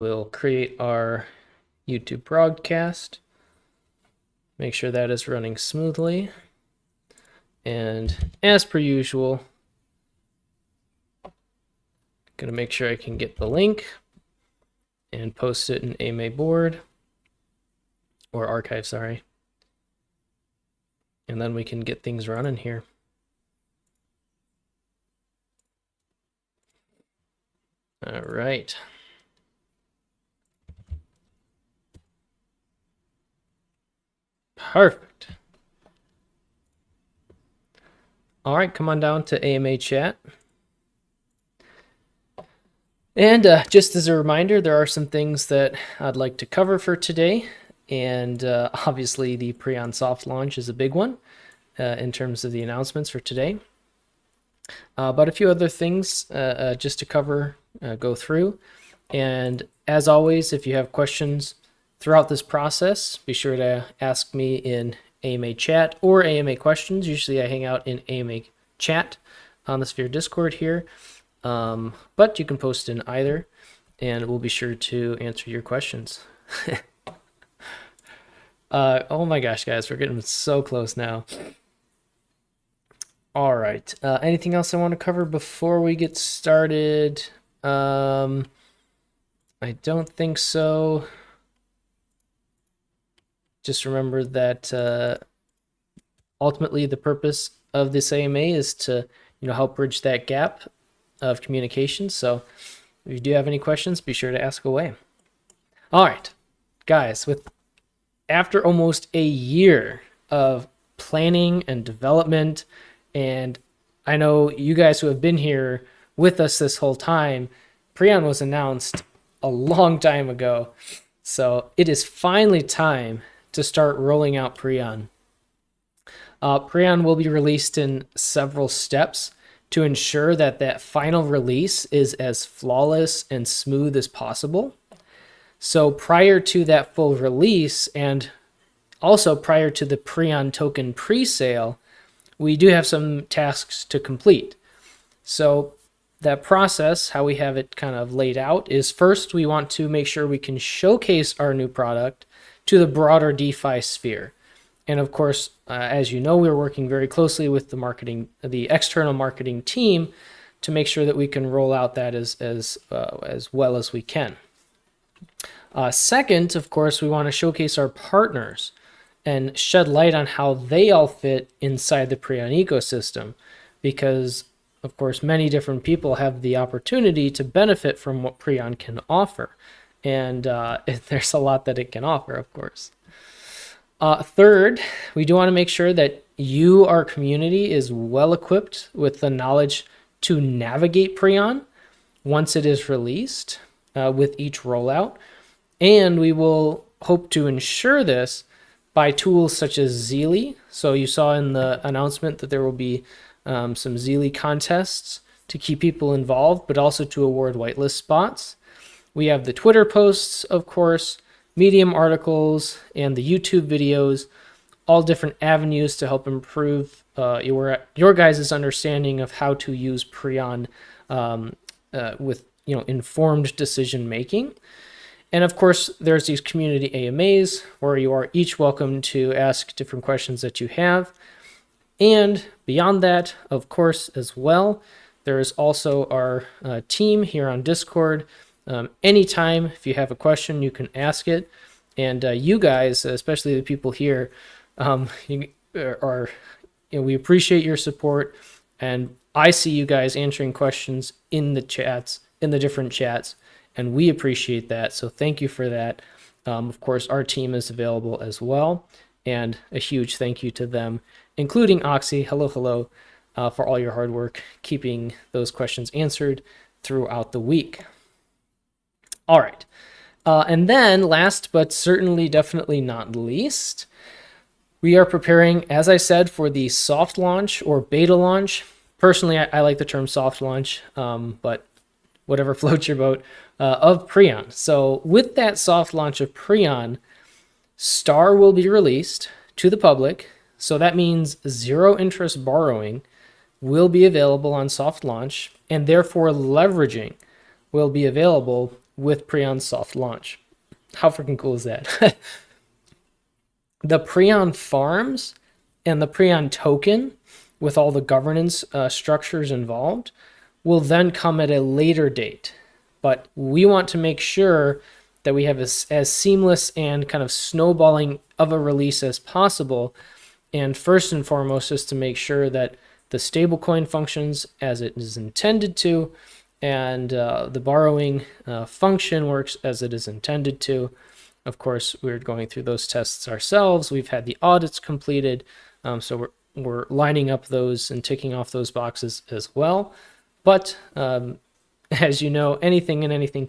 We'll create our YouTube broadcast, make sure that is running smoothly, and as per usual, gonna make sure I can get the link and post it in AMA board, or archive, sorry. And then we can get things running here. All right. Perfect. All right, come on down to AMA chat. And just as a reminder, there are some things that I'd like to cover for today. And obviously the Preon soft launch is a big one in terms of the announcements for today. But a few other things just to cover, go through. And as always, if you have questions throughout this process, be sure to ask me in AMA chat or AMA questions. Usually I hang out in AMA chat on the Sphere Discord here. But you can post in either, and we'll be sure to answer your questions. Oh my gosh, guys, we're getting so close now. All right. Anything else I want to cover before we get started? I don't think so. Just remember that ultimately the purpose of this AMA is to, help bridge that gap of communication. So if you do have any questions, be sure to ask away. All right, guys, after almost a year of planning and development, and I know you guys who have been here with us this whole time, Preon was announced a long time ago. So it is finally time to start rolling out Preon. Preon will be released in several steps to ensure that that final release is as flawless and smooth as possible. So prior to that full release, and also prior to the Preon token pre-sale, we do have some tasks to complete. So that process, how we have it kind of laid out, is first we want to make sure we can showcase our new product to the broader DeFi sphere. And of course, as you know, we're working very closely with the external marketing team to make sure that we can roll out that as well as we can. Second, of course, we want to showcase our partners and shed light on how they all fit inside the Preon ecosystem, because of course, many different people have the opportunity to benefit from what Preon can offer. And there's a lot that it can offer, of course. Third, we do want to make sure that you, our community, is well equipped with the knowledge to navigate Preon once it is released with each rollout. And we will hope to ensure this by tools such as Zeely. So you saw in the announcement that there will be some Zeely contests to keep people involved, but also to award whitelist spots. We have the Twitter posts, of course, Medium articles, and the YouTube videos, all different avenues to help improve your guys' understanding of how to use Preon with informed decision making. And of course, there's these community AMAs where you are each welcome to ask different questions that you have. And beyond that, of course, as well, there is also our team here on Discord. Anytime, if you have a question, you can ask it. And you guys, especially the people here, we appreciate your support. And I see you guys answering questions in the chats, in the different chats, and we appreciate that. So thank you for that. Of course, our team is available as well. And a huge thank you to them, including Oxy, hello, for all your hard work, keeping those questions answered throughout the week. All right. And then last, but certainly definitely not least, we are preparing, as I said, for the soft launch or beta launch. Personally, I like the term soft launch, but whatever floats your boat, of Preon. So with that soft launch of Preon, Star will be released to the public. So that means zero interest borrowing will be available on soft launch, and therefore leveraging will be available with Preon's soft launch. How freaking cool is that? The Preon farms and the Preon token, with all the governance structures involved, will then come at a later date. But we want to make sure that we have as seamless and kind of snowballing of a release as possible. And first and foremost is to make sure that the stablecoin functions as it is intended to, and the borrowing function works as it is intended to. Of course, we're going through those tests ourselves. We've had the audits completed, so we're lining up those and ticking off those boxes as well. But as you know, everything and anything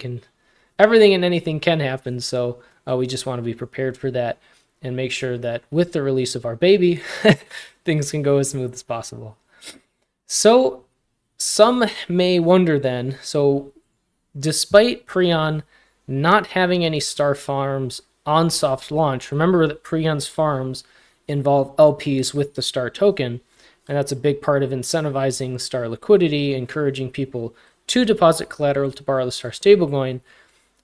can happen. So we just want to be prepared for that and make sure that with the release of our baby, things can go as smooth as possible. So some may wonder then, so despite Preon not having any star farms on soft launch, remember that Preon's farms involve LPs with the star token, and that's a big part of incentivizing star liquidity, encouraging people to deposit collateral to borrow the star stablecoin.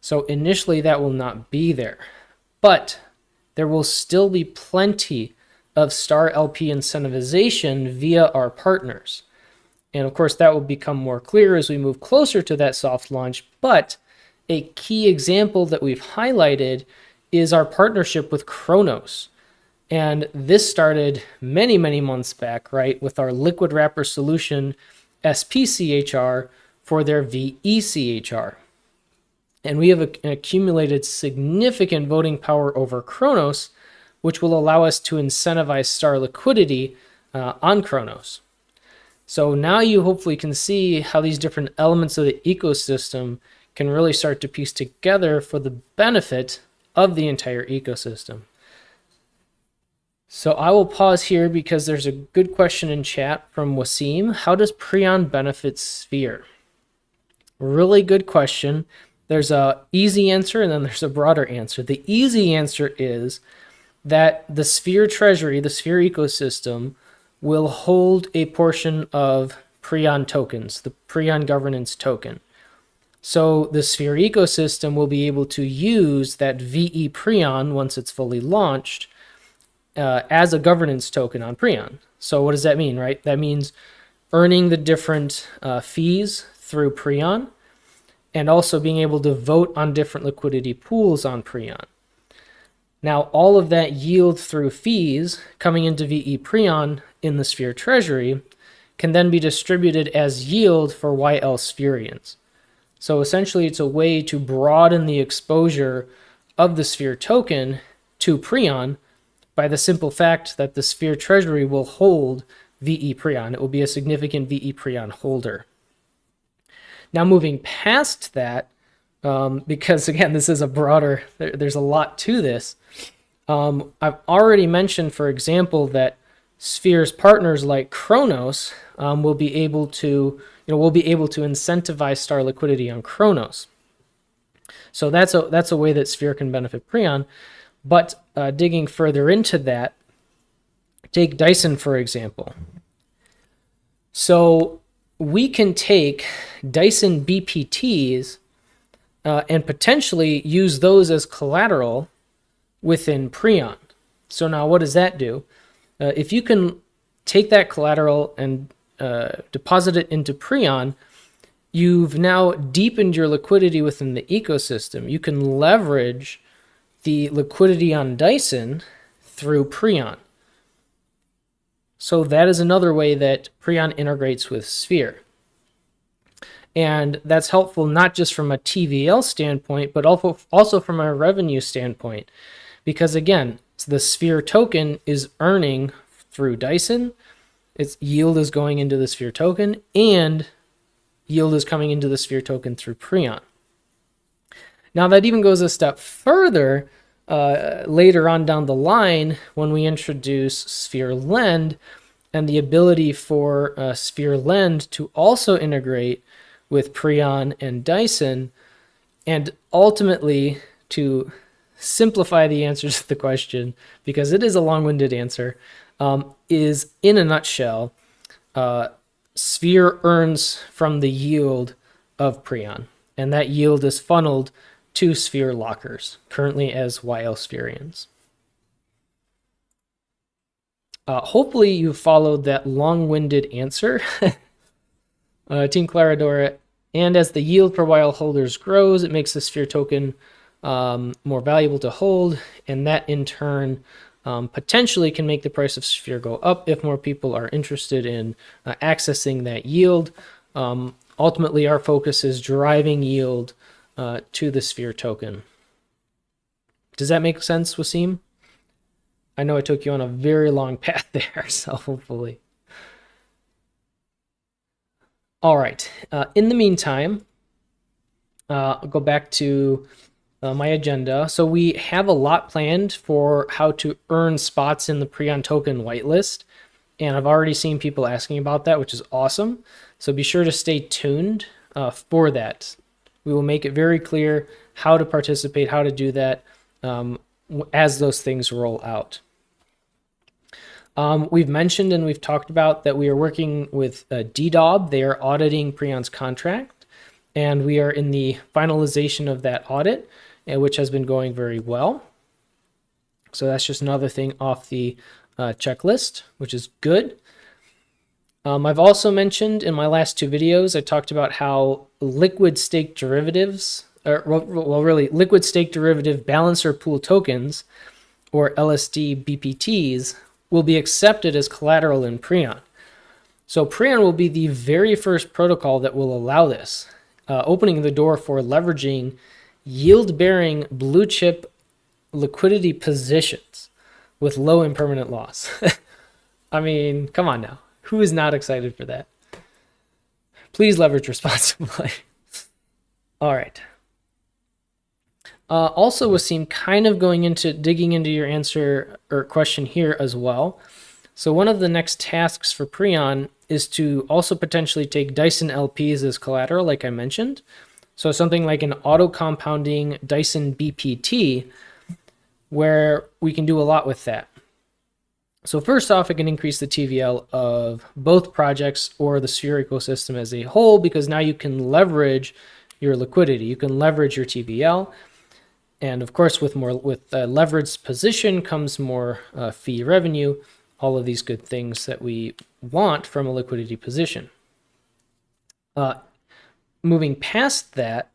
So initially that will not be there, but there will still be plenty of star LP incentivization via our partners. And of course that will become more clear as we move closer to that soft launch, but a key example that we've highlighted is our partnership with Kronos. And this started many, many months back, right, with our liquid wrapper solution, SPCHR, for their VECHR. And we have accumulated significant voting power over Kronos, which will allow us to incentivize star liquidity on Kronos. So now you hopefully can see how these different elements of the ecosystem can really start to piece together for the benefit of the entire ecosystem. So I will pause here because there's a good question in chat from Wasim. How does Preon benefit Sphere? Really good question. There's a easy answer and then there's a broader answer. The easy answer is that the Sphere treasury, the Sphere ecosystem, will hold a portion of Preon tokens, the Preon governance token. So the Sphere ecosystem will be able to use that VE Preon once it's fully launched as a governance token on Preon. So what does that mean, right? That means earning the different fees through Preon and also being able to vote on different liquidity pools on Preon. Now, all of that yield through fees coming into VE Preon in the Sphere treasury can then be distributed as yield for YL Spherians. So essentially, it's a way to broaden the exposure of the Sphere token to Preon by the simple fact that the Sphere treasury will hold VE Preon. It will be a significant VE Preon holder. Now, moving past that, because again, this is a broader, there's a lot to this. I've already mentioned, for example, that Sphere's partners like Kronos will be able to incentivize star liquidity on Kronos. So that's a way that Sphere can benefit Preon. But digging further into that, take Dyson for example. So we can take Dyson BPTs and potentially use those as collateral within Preon. So now what does that do? If you can take that collateral and deposit it into Preon, you've now deepened your liquidity within the ecosystem. You can leverage the liquidity on Dyson through Preon. So that is another way that Preon integrates with Sphere. And that's helpful not just from a TVL standpoint, but also from a revenue standpoint. Because again, the Sphere token is earning through Dyson, its yield is going into the Sphere token, and yield is coming into the Sphere token through Preon. Now that even goes a step further later on down the line when we introduce Sphere Lend and the ability for Sphere Lend to also integrate with Preon and Dyson, and ultimately to simplify the answer to the question, because it is a long-winded answer, is in a nutshell, Sphere earns from the yield of Preon. and that yield is funneled to Sphere lockers, currently as YL Spherians. Hopefully you followed that long-winded answer, Team Claradora. And as the yield per YL holders grows, it makes the Sphere token more valuable to hold, and that in turn potentially can make the price of Sphere go up if more people are interested in accessing that yield. Ultimately, our focus is driving yield to the Sphere token. Does that make sense, Wasim? I know I took you on a very long path there, so hopefully. All right. In the meantime, I'll go back to my agenda. So we have a lot planned for how to earn spots in the Preon token whitelist, and I've already seen people asking about that, which is awesome. So be sure to stay tuned for that. We will make it very clear how to participate, how to do that as those things roll out. We've mentioned and we've talked about that we are working with DDoB. They are auditing Preon's contract, and we are in the finalization of that audit, which has been going very well. So that's just another thing off the checklist, which is good. I've also mentioned in my last two videos, I talked about how liquid stake derivatives, really liquid stake derivative balancer pool tokens, or LSD BPTs, will be accepted as collateral in Preon. So Preon will be the very first protocol that will allow this, opening the door for leveraging yield-bearing blue chip liquidity positions with low impermanent loss. I mean, come on now. Who is not excited for that? Please leverage responsibly. All right. Also, Wasim, kind of digging into your answer or question here as well. So one of the next tasks for Preon is to also potentially take Dyson LPs as collateral, like I mentioned. So something like an auto-compounding Dyson BPT, where we can do a lot with that. So first off, it can increase the TVL of both projects or the Sphere ecosystem as a whole, because now you can leverage your liquidity. You can leverage your TVL. And of course, with leveraged position comes more fee revenue, all of these good things that we want from a liquidity position. Moving past that,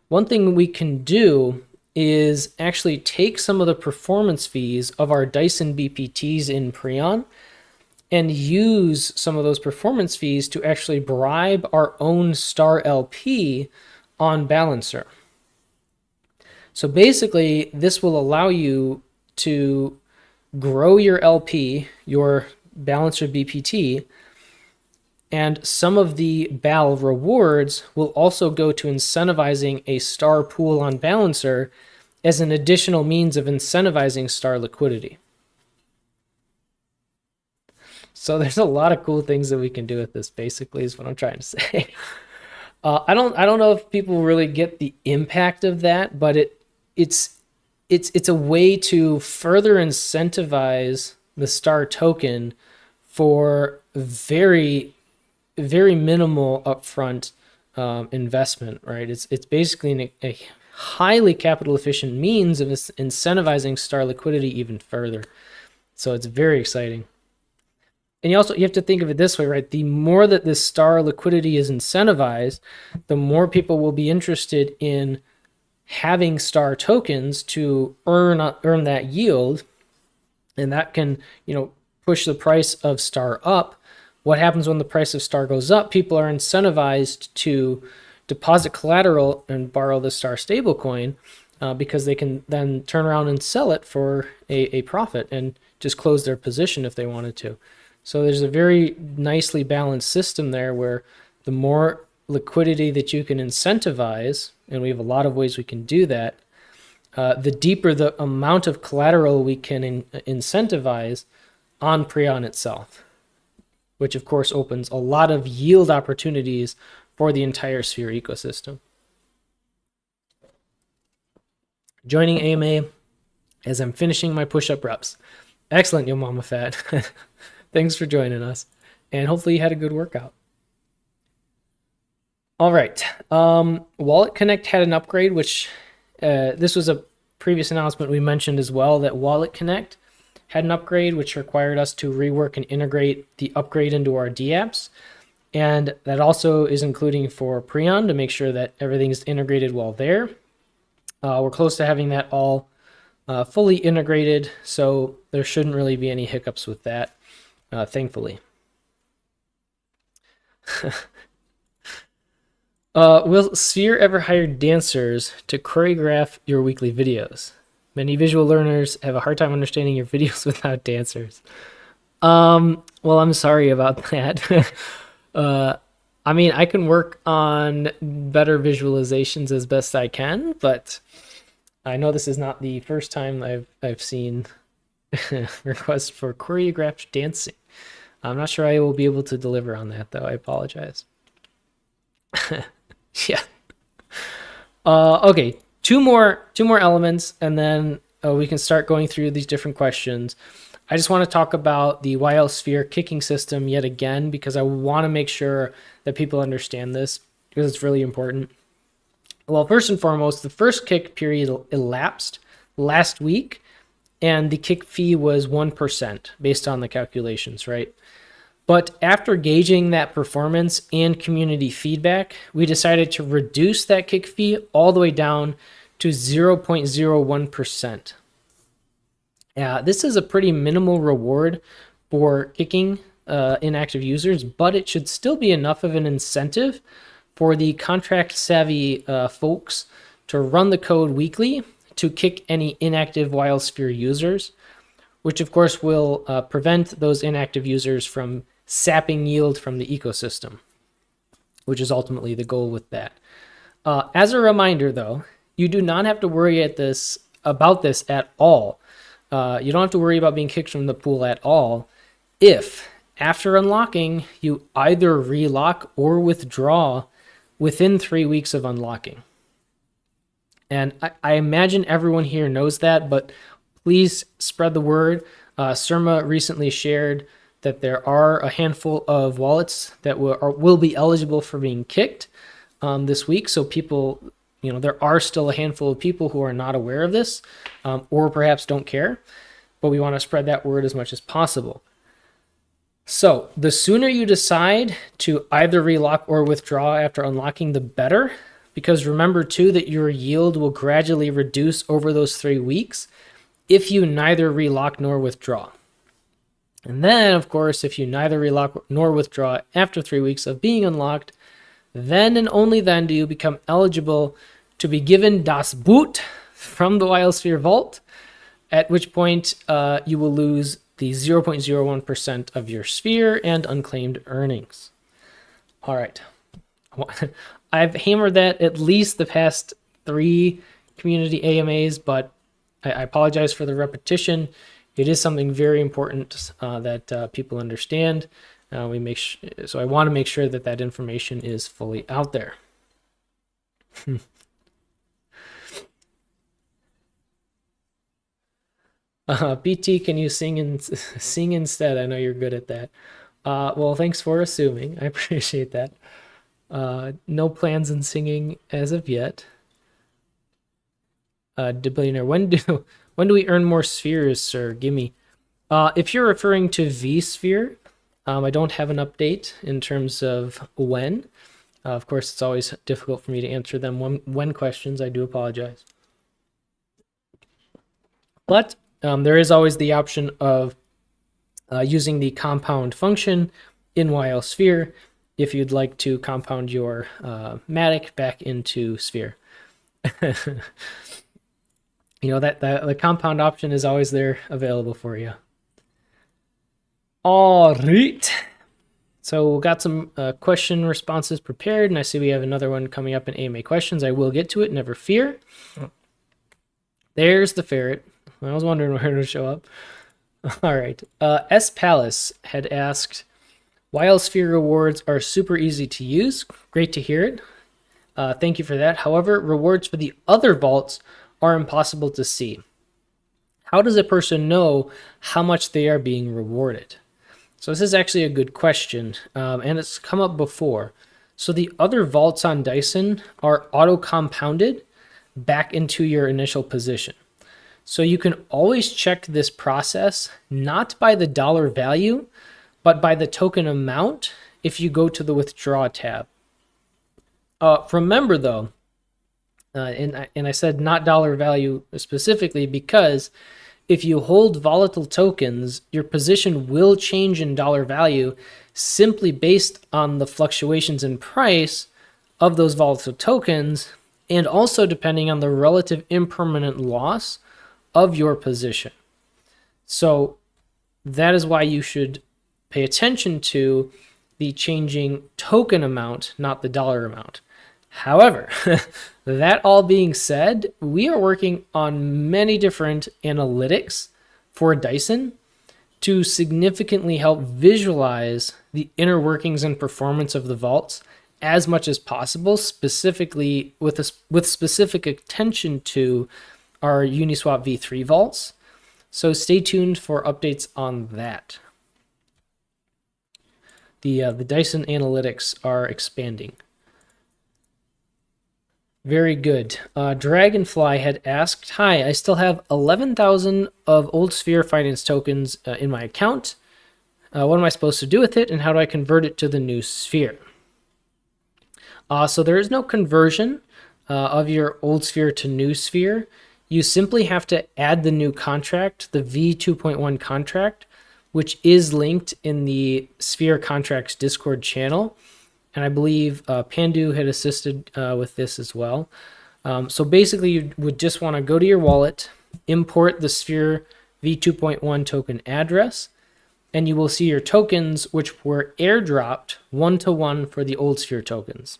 one thing we can do is actually take some of the performance fees of our Dyson BPTs in Preon and use some of those performance fees to actually bribe our own star LP on Balancer. So basically, this will allow you to grow your LP, your Balancer BPT, and some of the BAL rewards will also go to incentivizing a star pool on Balancer as an additional means of incentivizing star liquidity. So there's a lot of cool things that we can do with this, basically, is what I'm trying to say. I don't know if people really get the impact of that, but it's a way to further incentivize the star token for very, very minimal upfront investment, right? It's basically a highly capital efficient means of incentivizing star liquidity even further. So it's very exciting. And you have to think of it this way, right? The more that this star liquidity is incentivized, the more people will be interested in having star tokens to earn that yield, and that can, push the price of star up. What happens when the price of star goes up? People are incentivized to deposit collateral and borrow the star stablecoin because they can then turn around and sell it for a profit and just close their position if they wanted to. So there's a very nicely balanced system there where the more liquidity that you can incentivize, and we have a lot of ways we can do that, the deeper the amount of collateral we can incentivize on Preon itself, which of course opens a lot of yield opportunities for the entire Sphere ecosystem. Joining AMA as I'm finishing my push-up reps. Excellent, Yo Mama Fat. Thanks for joining us, and hopefully you had a good workout. All right. Wallet Connect had an upgrade, which this was a previous announcement we mentioned as well, that Wallet Connect had an upgrade which required us to rework and integrate the upgrade into our dApps. And that also is including for Preon to make sure that everything is integrated well there. We're close to having that all fully integrated, so there shouldn't really be any hiccups with that, thankfully. Will Sphere ever hire dancers to choreograph your weekly videos? Many visual learners have a hard time understanding your videos without dancers. Well, I'm sorry about that. I mean, I can work on better visualizations as best I can, but I know this is not the first time I've seen requests for choreographed dancing. I'm not sure I will be able to deliver on that, though. I apologize. Yeah. Okay. Two more elements, and then we can start going through these different questions. I just want to talk about the YL Sphere kicking system yet again, because I want to make sure that people understand this, because it's really important. Well, first and foremost, the first kick period elapsed last week, and the kick fee was 1% based on the calculations, right? But after gauging that performance and community feedback, we decided to reduce that kick fee all the way down to 0.01%. This is a pretty minimal reward for kicking inactive users, but it should still be enough of an incentive for the contract savvy folks to run the code weekly to kick any inactive WildSphere users, which of course will prevent those inactive users from sapping yield from the ecosystem, which is ultimately the goal with that. As a reminder, though, you do not have to worry about this at all. You don't have to worry about being kicked from the pool at all if, after unlocking, you either relock or withdraw within 3 weeks of unlocking. And I imagine everyone here knows that, but please spread the word. Surma recently shared that there are a handful of wallets that will be eligible for being kicked this week. So people, there are still a handful of people who are not aware of this or perhaps don't care, but we want to spread that word as much as possible. So the sooner you decide to either relock or withdraw after unlocking, the better, because remember too that your yield will gradually reduce over those 3 weeks if you neither relock nor withdraw. And then, of course, if you neither relock nor withdraw after 3 weeks of being unlocked, then and only then do you become eligible to be given Das Boot from the WildSphere Vault, at which point you will lose the 0.01% of your sphere and unclaimed earnings. All right. I've hammered that at least the past 3 community AMAs, but I apologize for the repetition. It is something very important that people understand. So I want to make sure that that information is fully out there. BT, can you sing instead? I know you're good at that. Well, thanks for assuming. I appreciate that. No plans in singing as of yet. Billionaire, when do we earn more spheres, sir? Gimme. If you're referring to vSphere, I don't have an update in terms of when. Of course, it's always difficult for me to answer them when questions. I do apologize. But there is always the option of using the compound function in WildSphere if you'd like to compound your Matic back into Sphere. That the compound option is always there available for you. All right. So we've got some question responses prepared, and I see we have another one coming up in AMA questions. I will get to it, never fear. There's the ferret. I was wondering where it would show up. All right. S Palace had asked, WildSphere rewards are super easy to use. Great to hear it. Thank you for that. However, rewards for the other vaults are impossible to see. How does a person know how much they are being rewarded? So this is actually a good question, and it's come up before. So the other vaults on Dyson are auto compounded back into your initial position. So you can always check this process not by the dollar value, but by the token amount if you go to the withdraw tab. Remember though, and I said not dollar value specifically because if you hold volatile tokens, your position will change in dollar value simply based on the fluctuations in price of those volatile tokens, and also depending on the relative impermanent loss of your position. So that is why you should pay attention to the changing token amount, not the dollar amount. However, that all being said, we are working on many different analytics for Dyson to significantly help visualize the inner workings and performance of the vaults as much as possible, specifically with specific attention to our Uniswap v3 vaults. So stay tuned for updates on that. The Dyson analytics are expanding. Very good. Dragonfly had asked, hi, I still have 11,000 of old Sphere Finance tokens in my account. What am I supposed to do with it, and how do I convert it to the new Sphere? So there is no conversion of your old Sphere to new Sphere. You simply have to add the new contract, the V2.1 contract, which is linked in the Sphere Contracts Discord channel. And I believe Pandu had assisted with this as well. So basically, you would just want to go to your wallet, import the Sphere v2.1 token address, and you will see your tokens, which were airdropped one-to-one for the old Sphere tokens.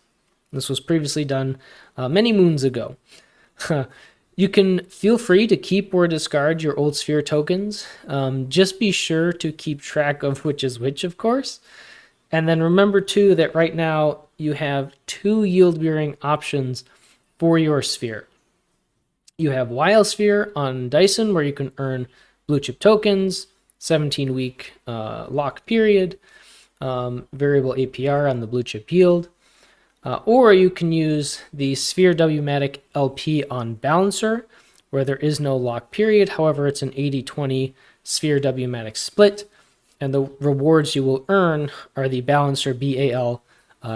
This was previously done many moons ago. You can feel free to keep or discard your old Sphere tokens. Just be sure to keep track of which is which, of course. And then remember, too, that right now you have two yield-bearing options for your Sphere. You have Wild Sphere on Dyson, where you can earn blue chip tokens, 17-week lock period, variable APR on the blue chip yield. Or you can use the Sphere Wmatic LP on Balancer, where there is no lock period. However, it's an 80-20 Sphere Wmatic split. And the rewards you will earn are the Balancer BAL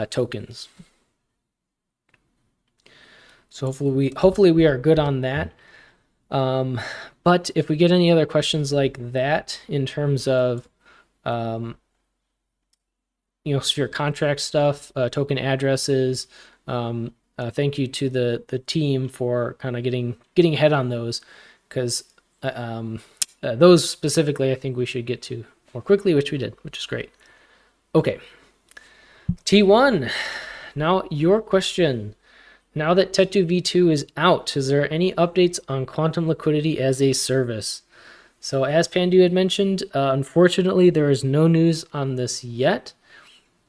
tokens. So hopefully we are good on that. But if we get any other questions like that in terms of Sphere contract stuff, token addresses, thank you to the team for kind of getting ahead on those, because those specifically I think we should get to more quickly, which we did, which is great. Okay, T1, now your question. Now that Tetu v2 is out, is there any updates on quantum liquidity as a service? So as Pandu had mentioned, unfortunately there is no news on this yet.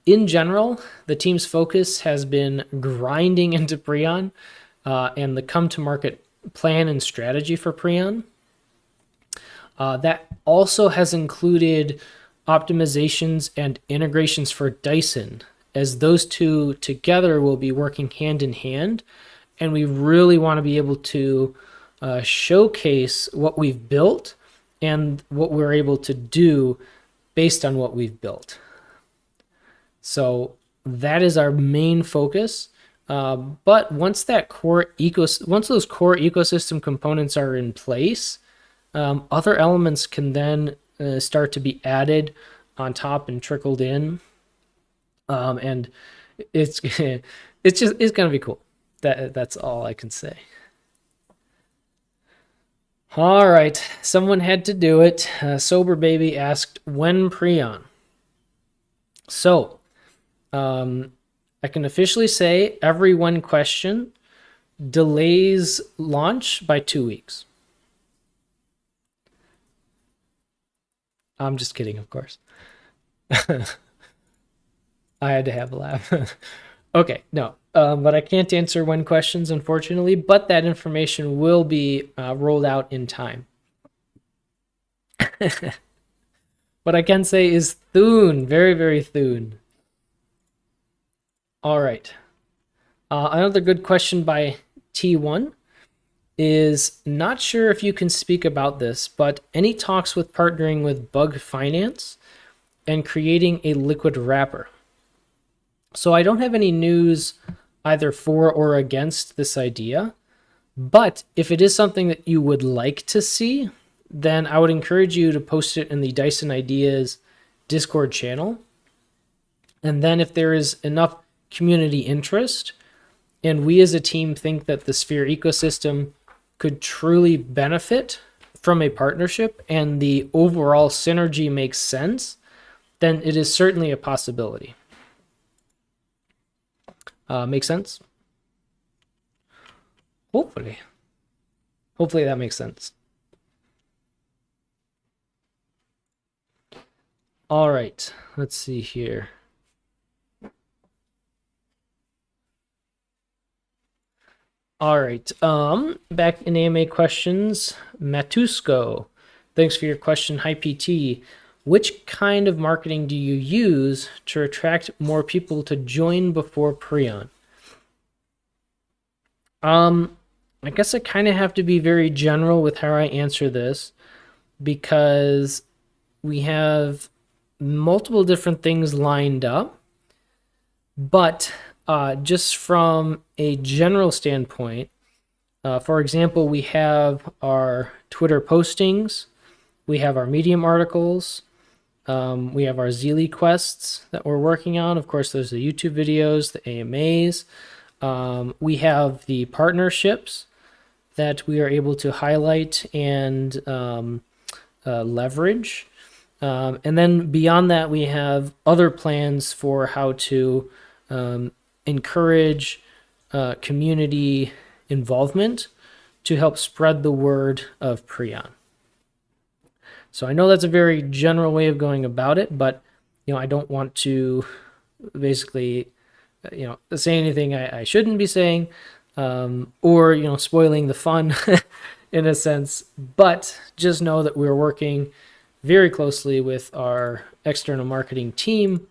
In general, the team's focus has been grinding into Preon and the come to market plan and strategy for Preon. That also has included optimizations and integrations for Dyson, as those two together will be working hand in hand. And we really want to be able to showcase what we've built and what we're able to do based on what we've built. So that is our main focus. But once those core ecosystem components are in place, other elements can then start to be added on top and trickled in, and it's gonna be cool. That's all I can say. All right, someone had to do it. Sober Baby asked, when Preon? So I can officially say every one question delays launch by 2 weeks. I'm just kidding, of course. I had to have a laugh. Okay, no, but I can't answer when questions, unfortunately, but that information will be rolled out in time. What I can say is Thune, very, very Thune. All right. Another good question by T1 is not sure if you can speak about this, but any talks with partnering with Bug Finance and creating a liquid wrapper? So I don't have any news either for or against this idea, but if it is something that you would like to see, then I would encourage you to post it in the Dyson Ideas Discord channel. And then if there is enough community interest, and we as a team think that the Sphere ecosystem could truly benefit from a partnership and the overall synergy makes sense, then it is certainly a possibility. Make sense? Hopefully. Hopefully that makes sense. All right, let's see here. All right, back in AMA questions, Matusko. Thanks for your question. Hi, PT. Which kind of marketing do you use to attract more people to join before Preon? I guess I kind of have to be very general with how I answer this because we have multiple different things lined up. But just from a general standpoint, for example, we have our Twitter postings, we have our Medium articles, we have our Zeely quests that we're working on. Of course, there's the YouTube videos, the AMAs. We have the partnerships that we are able to highlight and leverage. And then beyond that, we have other plans for how to encourage community involvement to help spread the word of Preon. So I know that's a very general way of going about it, but I don't want to basically say anything I shouldn't be saying, or spoiling the fun in a sense. But just know that we're working very closely with our external marketing team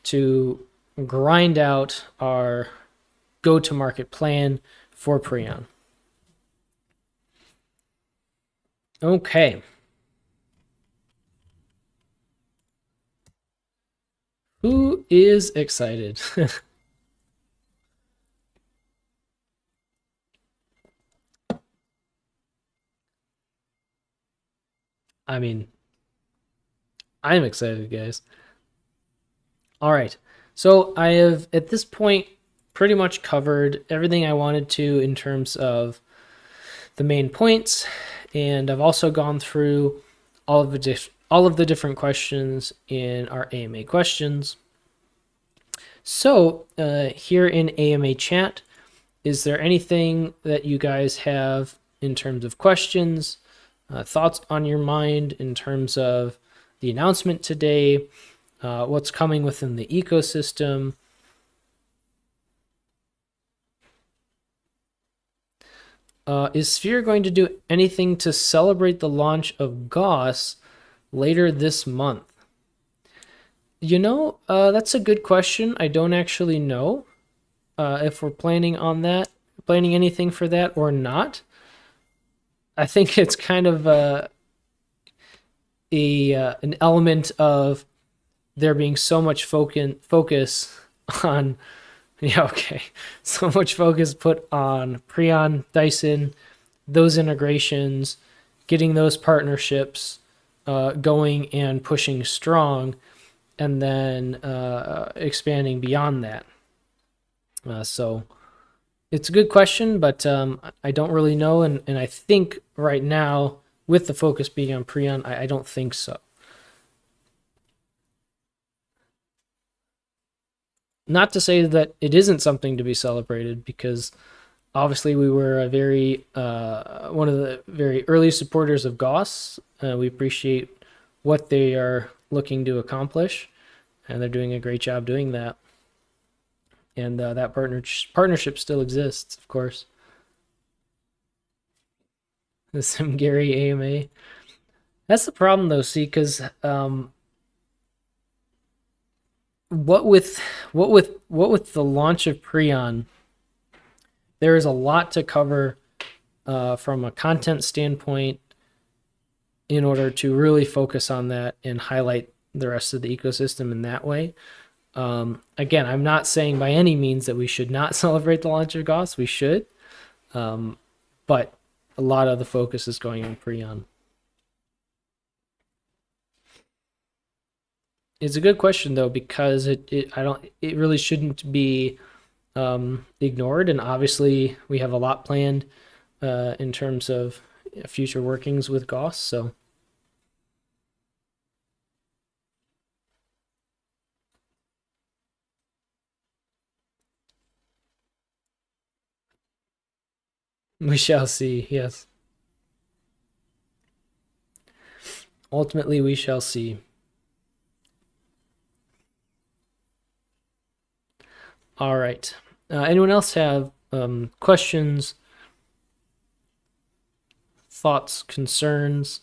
to grind out our go-to-market plan for Preon. Okay. Who is excited? I mean, I'm excited, guys. All right. So I have, at this point, pretty much covered everything I wanted to in terms of the main points, and I've also gone through all of the different questions in our AMA questions. So here in AMA chat, is there anything that you guys have in terms of questions, thoughts on your mind in terms of the announcement today, what's coming within the ecosystem? Is Sphere going to do anything to celebrate the launch of Gauss later this month? That's a good question. I don't actually know if we're planning on that, planning anything for that or not. I think it's kind of an element of there being so much focus on so much focus put on Preon, Dyson, those integrations, getting those partnerships going and pushing strong, and then expanding beyond that. So it's a good question, but I don't really know, and I think right now, with the focus being on Preon, I don't think so. Not to say that it isn't something to be celebrated, because obviously we were a very one of the very early supporters of Gauss. We appreciate what they are looking to accomplish, and they're doing a great job doing that. And that partnership still exists, of course. Some Gary AMA. That's the problem, though. See, because what with the launch of Preon, there is a lot to cover from a content standpoint in order to really focus on that and highlight the rest of the ecosystem in that way. Again, I'm not saying by any means that we should not celebrate the launch of Goss. We should. But a lot of the focus is going on Preon. It's a good question though, because it really shouldn't be ignored, and obviously we have a lot planned in terms of future workings with Goss. So we shall see. Yes, ultimately we shall see. All right. Anyone else have questions, thoughts, concerns?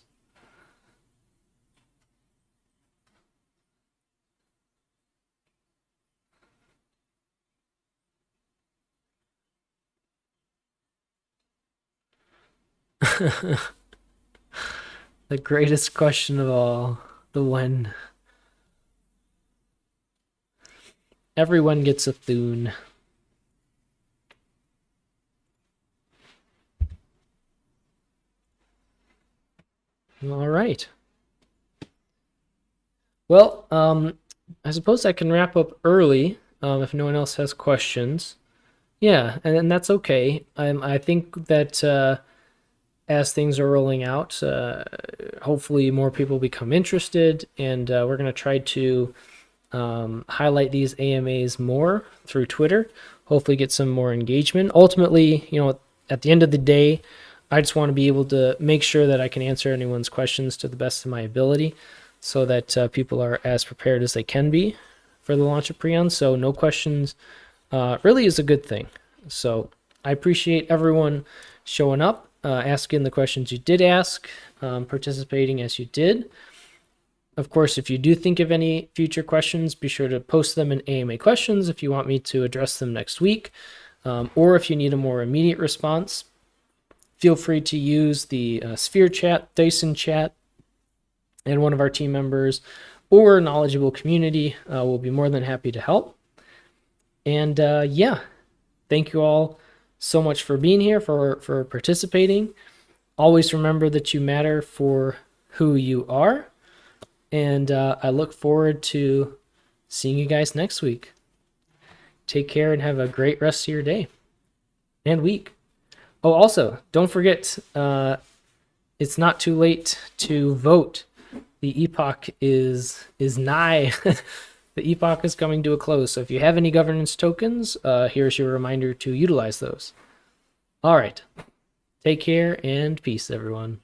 The greatest question of all, the when. Everyone gets a Thune. All right. Well, I suppose I can wrap up early if no one else has questions. Yeah, and that's okay. I think that as things are rolling out, hopefully more people become interested, and we're going to try to highlight these AMAs more through Twitter, hopefully get some more engagement. Ultimately, at the end of the day, I just want to be able to make sure that I can answer anyone's questions to the best of my ability so that people are as prepared as they can be for the launch of Preon. So no questions really is a good thing. So I appreciate everyone showing up, asking the questions you did ask, participating as you did. Of course, if you do think of any future questions, be sure to post them in AMA questions if you want me to address them next week. Or if you need a more immediate response, feel free to use the Sphere chat, Dyson chat, and one of our team members or knowledgeable community will be more than happy to help. And yeah, thank you all so much for being here, for participating. Always remember that you matter for who you are. And I look forward to seeing you guys next week. Take care and have a great rest of your day and week. Oh, also, don't forget, it's not too late to vote. The epoch is nigh. The epoch is coming to a close. So if you have any governance tokens, here's your reminder to utilize those. All right. Take care and peace, everyone.